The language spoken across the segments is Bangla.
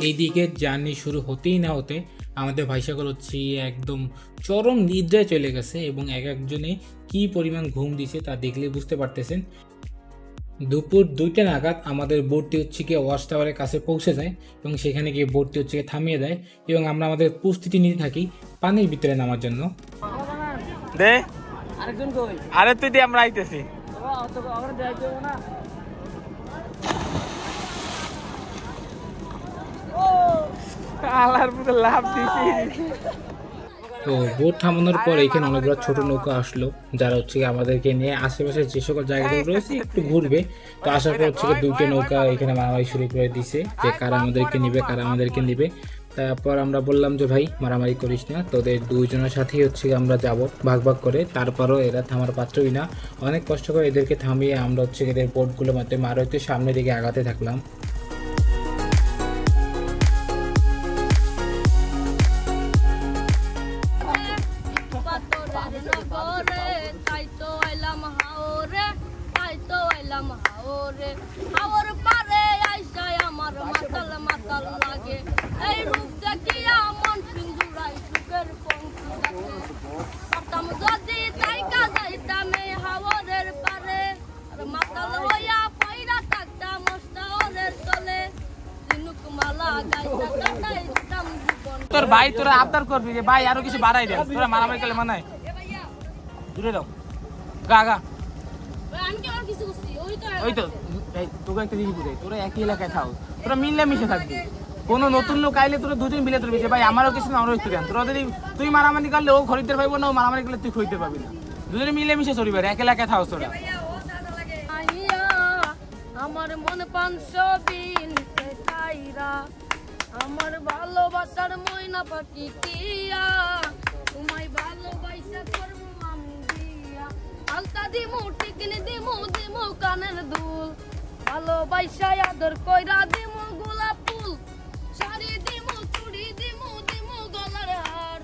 এইদিকে জার্নি শুরু হতেই না হতে আমাদের ভাই সকল হচ্ছে একদম চরম নিদ্রায় চলে গেছে এবং এক একজনে কি পরিমাণ ঘুম দিছে তা দেখলে বুঝতে পারতেছেন। দুপুর 2টা নাগাদ আমাদের বোটটি হচ্ছে গিয়ে ওয়াচ টাওয়ারের কাছে পৌঁছে যায় এবং সেখানে গিয়ে বোটটি হচ্ছে গিয়ে থামিয়ে দেয় এবং আমরা আমাদের প্রস্তুতি নিতে থাকি পানির ভিতরে নামার জন্য। আরে তুই দিয়ে আমরা আইতেছি। তো বোট থামানোর পর এখানে অনেকগুলো ছোট নৌকা আসলো যারা হচ্ছে আমাদেরকে নিয়ে আশেপাশে যে সকল জায়গাগুলো রয়েছে একটু ঘুরবে। তো আসার পর হচ্ছে 2টা নৌকা এখানে মারামারি শুরু করে দিছে যে কারা আমাদেরকে নিবে। তারপর আমরা বললাম যে ভাই মারামারি করিস না, তোদের দুইজনের সাথেই হচ্ছে আমরা যাব ভাগ ভাগ করে। তারপরও এরা থামার পাত্রই না, অনেক কষ্ট করে এদেরকে থামিয়ে আমরা হচ্ছে এদের বোটগুলো মধ্যে মারতে সামনের দিকে আগাতে থাকলাম। তোর ভাই তোরা আবদার করবি যে ভাই আরো কিছু বাড়াই দে, তোরা মারামারি করলে মানায় দূরে দাও গা ওই তো তোকে একটা জিনিস বুঝাই, তোরা একই এলাকায় থাও, তোরা মিললে মিশে থাকবি। কোনো নতুন লোক আইলে তোরা দুজন মিলে ধরবি যে ভাই আমারও কিছু না আমারও একটু দেন। তোরা যদি তুই মারামারি করলে ও খরিদ্দার পাইবো না, ও মারামারি করলে তুই খরিদ্দার পাবি না। দুজনে মিলে মিশে চলবি, এক এলাকায় থাও তোরা। আমার মন 520 আমার ভালোবাসার ময়না পাখি টিয়া, তোমায় ভালোবাসা করবো আমি দিয়া, আলতা দিমু টিকলি দিমু দিমু কানের দুল, ভালোবাসা আদর কইরা দিমু গোলাপ ফুল, শাড়ি দিমু চুড়ি দিমু দিমু গলার হার,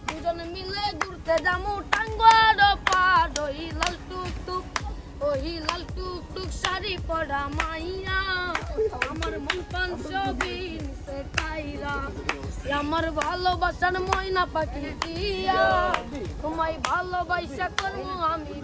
দুজন মিলে ঘুরতে যামু টাঙ্গুয়ার পার, ওই লাল টুক টুক শাড়ি পরা মাইয়া, আমার মন 520 আমার ভালোবাসার ময়না পাখি দিয়া, তোমায় ভালোবাসা করবো আমি।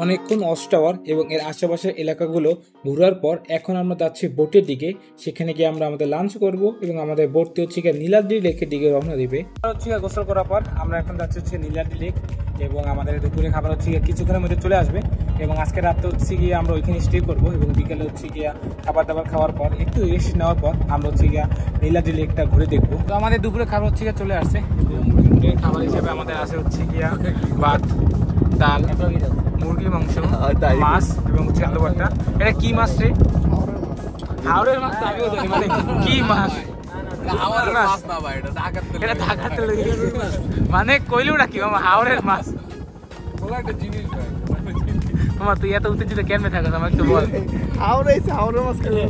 অনেকক্ষণ ওয়াচ টাওয়ার এবং এর আশেপাশের এলাকাগুলো ঘোরার পর এখন আমরা যাচ্ছি বোটের দিকে। সেখানে গিয়ে আমরা আমাদের লাঞ্চ করব এবং আমাদের বোটটি হচ্ছে নীলাদ্রি লেকের দিকে রওনা দিবে। গোসল করার পর আমরা এখন যাচ্ছি হচ্ছে নীলাদ্রি লেক এবং আমাদের দুপুরে খাবার হচ্ছে কিছুক্ষণের মধ্যে চলে আসবে এবং আজকে রাতে হচ্ছে গিয়ে আমরা ওইখানে স্টে করবো এবং বিকেলে হচ্ছে গিয়া খাবার দাবার খাওয়ার পর একটু রেস্ট নেওয়ার পর আমরা হচ্ছে গিয়া নীলাদ্রি লেকটা ঘুরে দেখবো। তো আমাদের দুপুরে খাবার হচ্ছে চলে আসছে এবং দুপুরের খাবার হিসেবে আমাদের আছে হচ্ছে গিয়া ভাত, ডাল, মুরগির মাংস, মাছ এবং হচ্ছে আলু ভর্তা। এটা কি মাছ রে? হাওড়ের মাছ। মানে কি মাছ? মানে কইলেও নাকি হাওড়ের মাছ। তোমার তুই এত উত্তেজিত কেমনে থাকো আমার একটু বল। হাওড়ের মাছ খেলে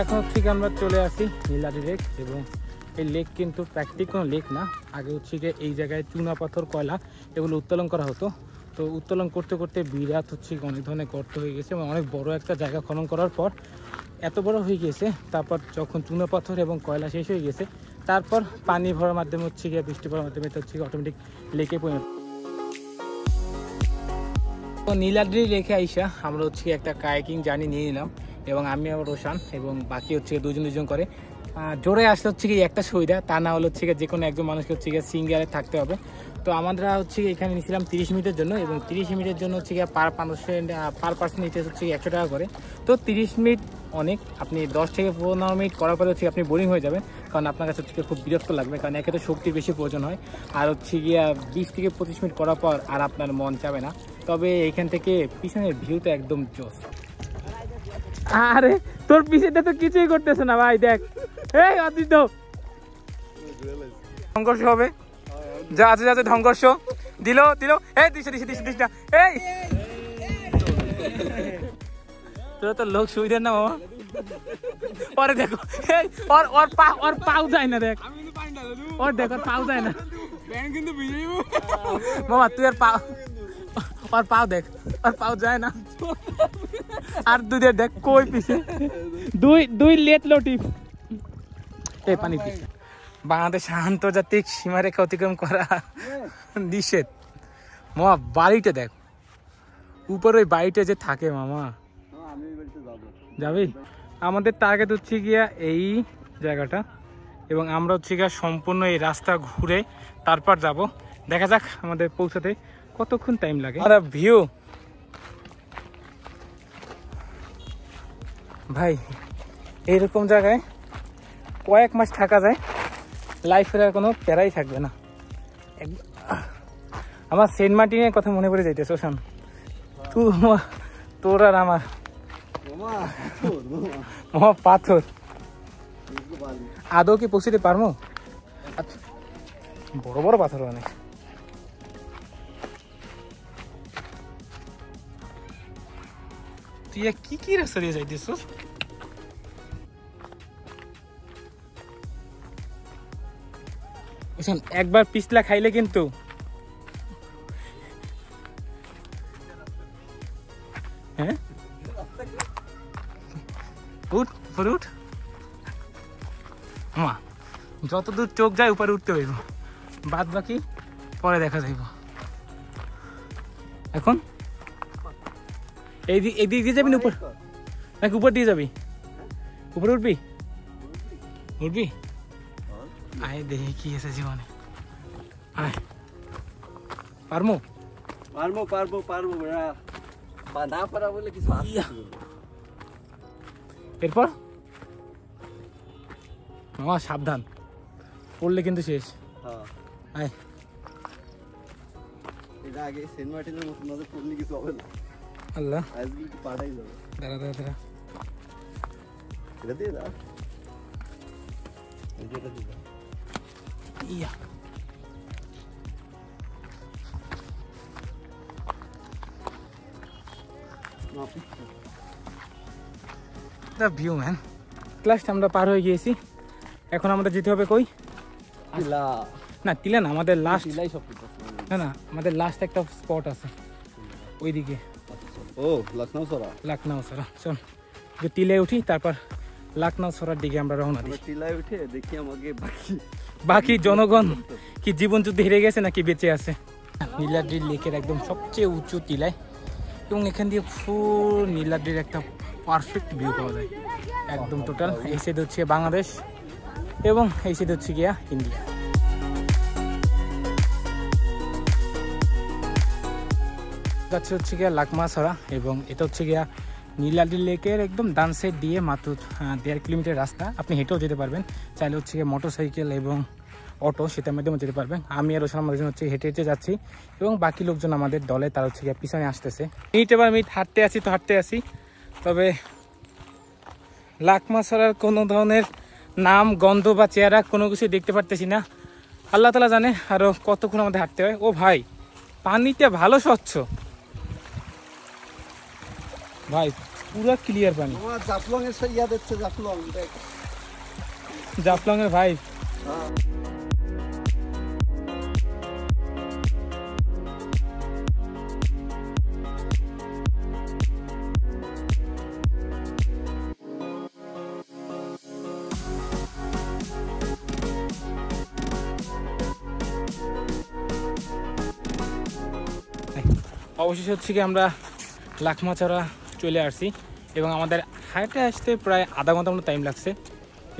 এখন থেকে আমরা চলে আসি নীলাদ্রি লেক এবং এই লেক কিন্তু প্রাকৃতিক কোনো লেক না। আগে হচ্ছে গিয়ে এই জায়গায় চুনা পাথর, কয়লা এগুলো উত্তোলন করা হতো। তো উত্তোলন করতে করতে বিরাট হচ্ছে অনেক ধরনের গর্ত হয়ে গেছে এবং অনেক বড় একটা জায়গা খনন করার পর এত বড় হয়ে গেছে। তারপর যখন চুনা পাথর এবং কয়লা শেষ হয়ে গেছে তারপর পানি ভরার মাধ্যমে হচ্ছে গিয়ে বৃষ্টি পড়ার মাধ্যমে হচ্ছে অটোমেটিক লেকে পরিণত। তো নীলাদ্রি লেকে আইসা আমরা হচ্ছে একটা কায়াকিং জার্নি নিয়ে নিলাম এবং আমি আমার রোশান এবং বাকি হচ্ছে দুজন করে জোরে আসলে হচ্ছে কি একটা সুবিধা, তা না হলে হচ্ছে যে কোনো একজন মানুষকে হচ্ছে গিয়ে সিঙ্গারে থাকতে হবে। তো আমরা হচ্ছে এখানে নিয়েছিলাম 30 মিনিটের জন্য এবং 30 মিনিটের জন্য হচ্ছে গিয়ে পার পার্সন নিতে হচ্ছে 100 টাকা করে। তো 30 মিনিট অনেক, আপনি 10 থেকে 15 মিনিট করার পরে হচ্ছে আপনি বোরিং হয়ে যাবেন, কারণ আপনার কাছে হচ্ছে খুব বিরক্ত লাগবে, কারণ একে তো শক্তির বেশি প্রয়োজন হয়। আর হচ্ছে গিয়া 20 থেকে 25 মিনিট করার পর আর আপনার মন চাবে না। তবে এখান থেকে পিছনের ভিউটা একদম জোস। আরে তোর পিছেটা তো কিছুই করতেছে না ভাই, দেখ এই অদিত সংঘর্ষ হবে, যা আছে যা আছে সংঘর্ষ দিল দিল, এই দিস না, এই তোরা তো লোক সুবিধার না বাবা। পরে দেখো এই ওর পাও যায় না, দেখ ওর দেখ ওর পাও যায় না মামা, তুই ওর পাও দেখ, ওর পাও যায় না। আর দুধের দেখ কই পিছে দুই লেট লোটিপ। এই পানি পি। বাংলাদেশ আন্তর্জাতিক সীমারেখা অতিক্রম করা নিষেধ। মামা বাড়িটা দেখ, উপরে ওই বাড়িটা যে থাকে মামা, যাবি? আমাদের টার্গেট হচ্ছে গিয়া এই জায়গাটা, এবং আমরা হচ্ছে গিয়া সম্পূর্ণ এই রাস্তা ঘুরে তারপর যাব। দেখা যাক আমাদের পৌঁছাতে কতক্ষণ টাইম লাগে। আর ভিউ ভাই, এইরকম জায়গায় কয়েক মাস থাকা যায়, লাইফের আর কোনো প্যারাই থাকবে না। আমার সেন্ট মার্টিনের কথা মনে পড়ে যাইতেছে শোন, তোর আর আমার পাথর। আদৌ কি পৌঁছতে পারবো? বড় বড় পাথর অনেক। তুই কি রাস্তা দিয়ে যাইতেছ? একবার পিছলা খাইলে কিন্তু হ্যাঁ উঠ উপরে উঠ মা, যত দূর চোখ যায় উপরে উঠতে হইব, বাদ বাকি পরে দেখা যাইব। এখন এই দিক দিয়ে যাবি না উপর, নাকি উপর দিয়ে যাবি? উপরে উঠবি? উঠবি? আয় দেখি কি আছে জীবনে। আয় পারমো না পারা বলে কিছু। এরপর মামা সাবধান, পড়লে কিন্তু শেষ। আয় আগে সেন্ট মার্টিনের মতো নজর পড়লে কিছু হবে না। আল্লাহ পাড়াই যাবে। দাঁড়া এটা দিয়ে দাও। ইয়া দ্য ভিউ ম্যান। ক্লাসটা আমরা পার হয়ে গিয়েছি, এখন আমাদের যেতে হবে কই? না টিলা না, আমাদের লাস্ট, না আমাদের লাস্ট একটা স্পট আছে ওইদিকে। ও লখনউ সরা। চল টিলায় উঠি, তারপর লখনউ সরার দিকে আমরা রওনা দিই। টিলায় উঠে দেখি আমাকে বাকি জনগণ কি জীবন যুদ্ধে হেরে গেছে নাকি বেঁচে আছে। নীলাদ্রি লেকের একদম সবচেয়ে উঁচু টিলায়, এবং এখান দিয়ে ফুল নীলাদ্রির একটা পারফেক্ট ভিউ পাওয়া যায় একদম টোটাল। এই সাইড হচ্ছে বাংলাদেশ এবং এই সাইড হচ্ছে গিয়া ইন্ডিয়া। যাচ্ছে হচ্ছে গিয়া লাকমা সরা, এবং এটা হচ্ছে গিয়া নীলাদ্রি লেকের একদম ডান সাইড দিয়ে মাত্র 1.5 কিলোমিটার রাস্তা। আপনি হেঁটেও যেতে পারবেন, চাইলে হচ্ছে গিয়ে মোটরসাইকেল এবং অটো সেটার মাধ্যমে যেতে পারবেন। আমি আর ওসান মাঝে হচ্ছে হেঁটে হেঁটে যাচ্ছি, এবং বাকি লোকজন আমাদের দলে তারা হচ্ছে গিয়ে পিছনে আসতেছে। মিনিট হাঁটতে আসি, তবে লাকমা সরার কোনো ধরনের নাম, গন্ধ বা চেহারা কোনো কিছু দেখতে পারতেছি না। আল্লাহ তাআলা জানে আরও কতক্ষণ আমাদের হাঁটতে হয়। ও ভাই, পানিটা ভালো স্বচ্ছ ভাই, পুরো ক্লিয়ার পানি। জাফলং এর ইয়া দেখছে, জাফলং এর ভাই। অবশেষে হচ্ছে কি আমরা লাকমাছড়া চলে আসছি, এবং আমাদের হাইটে আসতে প্রায় আধা ঘন্টার মতো টাইম লাগছে।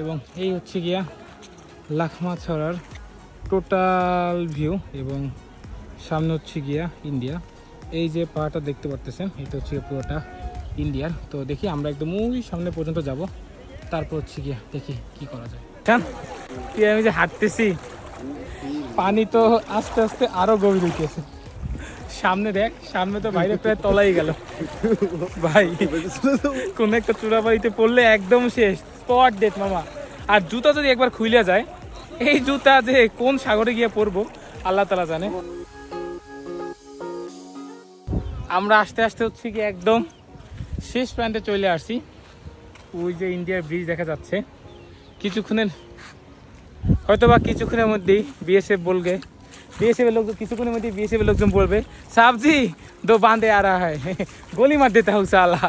এবং এই হচ্ছে গিয়া লাকমাছড়ার টোটাল ভিউ, এবং সামনে হচ্ছে গিয়া ইন্ডিয়া। এই যে পাহাড়টা দেখতে পারতেছেন, এটা হচ্ছে পুরোটা ইন্ডিয়ার। তো দেখি আমরা একদম ওই সামনে পর্যন্ত যাব, তারপর হচ্ছে গিয়া দেখি কি করা যায়। তুই আমি যে হাঁটতেছি, পানি তো আস্তে আস্তে আরো গভীর হইতেছে, সামনে দেখ, সামনে তো বাইরে প্রায় তলাই গেল ভাই। কোন একটা চূড়াবাড়িতে পড়লে একদম শেষ, স্পট ডেট মামা। আর জুতা যদি একবার খুইলে যায়, এই জুতা যে কোন সাগরে গিয়ে পড়বো আল্লাহ তাআলা জানে। আমরা আস্তে আস্তে হচ্ছে কি একদম শেষ প্রান্তে চলে আসছি। ওই যে ইন্ডিয়ার ব্রিজ দেখা যাচ্ছে। কিছুক্ষণের হয়তোবা কিছুক্ষণের মধ্যেই বিএসএফ বলবে, बीएसएफ लोग किसी को नहीं बीएसएफ लोग तुम बोल पे साहब जी 2 बांधे आ रहा है गोली मार देता हूँ साला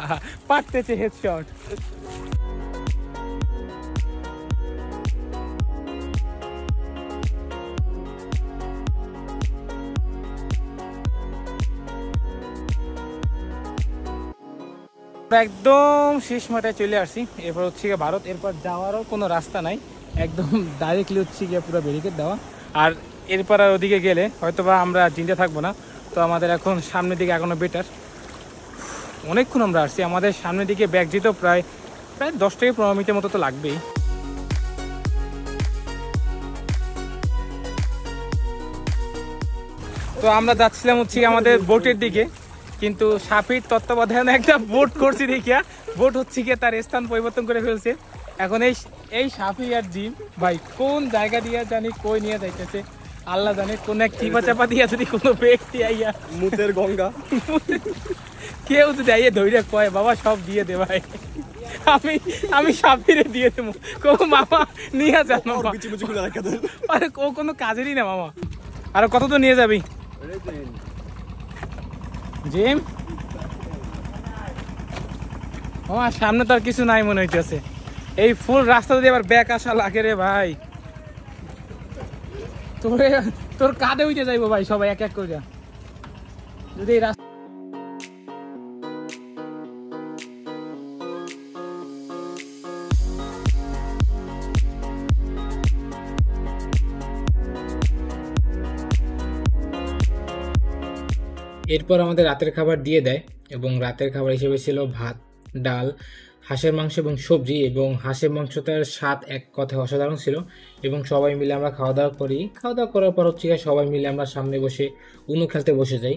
पाटते चे हेडशॉट। একদম শেষ মাথায় চলে আসছি। এরপর হচ্ছে গিয়ে ভারত, এরপর যাওয়ারও কোনো রাস্তা নাই, একদম ডাইরেক্টলি হচ্ছে গিয়ে পুরো ব্যারিকেড দেওয়া। আর এরপর আর ওদিকে গেলে হয়তোবা আমরা জিন্দা থাকবো না, তো আমাদের এখন সামনের দিকে এখনো বেটার। অনেকক্ষণ আমরা আসছি, আমাদের সামনের দিকে ব্যাগ যেতেও প্রায় 10 থেকে 15 মিনিটের মতো তো লাগবেই। তো আমরা যাচ্ছিলাম হচ্ছে আমাদের বোটের দিকে, কিন্তু সাফির তত্ত্বাবধানে একটা বোট করছি দেখিয়া বোট হচ্ছে গিয়ে তার স্থান পরিবর্তন করে ফেলছে। এখন এই সাফি আর জিম ভাই কোন জায়গা দিয়ে জানি কই নিয়ে যাইতেছে আল্লাহ জানে। কোন এক চিপা চাপা দিয়া যদি কোনো ব্যক্তি আইয়া মুতের গঙ্গা কেউ যদি আইয়া ধৈর্য কয় বাবা সব দিয়ে দে ভাই, আমি সাফিরে দিয়ে দেবো। কো মামা নিয়ে যান মামা, আরে ও কোনো কাজেরই না মামা। আর কত তো নিয়ে যাবি জিম? আমার সামনে তো আর কিছু নাই মনে হইতেছে। এই ফুল রাস্তা দিয়ে আবার ব্যাক আসা লাগে রে ভাই। তোর কাঁধে উঠে যাইবো ভাই সবাই এক এক করে যদি এই রাস্তা। এরপর আমাদের রাতের খাবার দিয়ে দেয়, এবং রাতের খাবার হিসেবে ছিল ভাত, ডাল, হাঁসের মাংস এবং সবজি। এবং হাঁসের মাংসটার স্বাদ এক কথায় অসাধারণ ছিল। এবং সবাই মিলে আমরা খাওয়া দাওয়া করি। খাওয়া দাওয়া করার পর হচ্ছে সবাই মিলে আমরা সামনে বসে উনু খেলতে বসে যাই।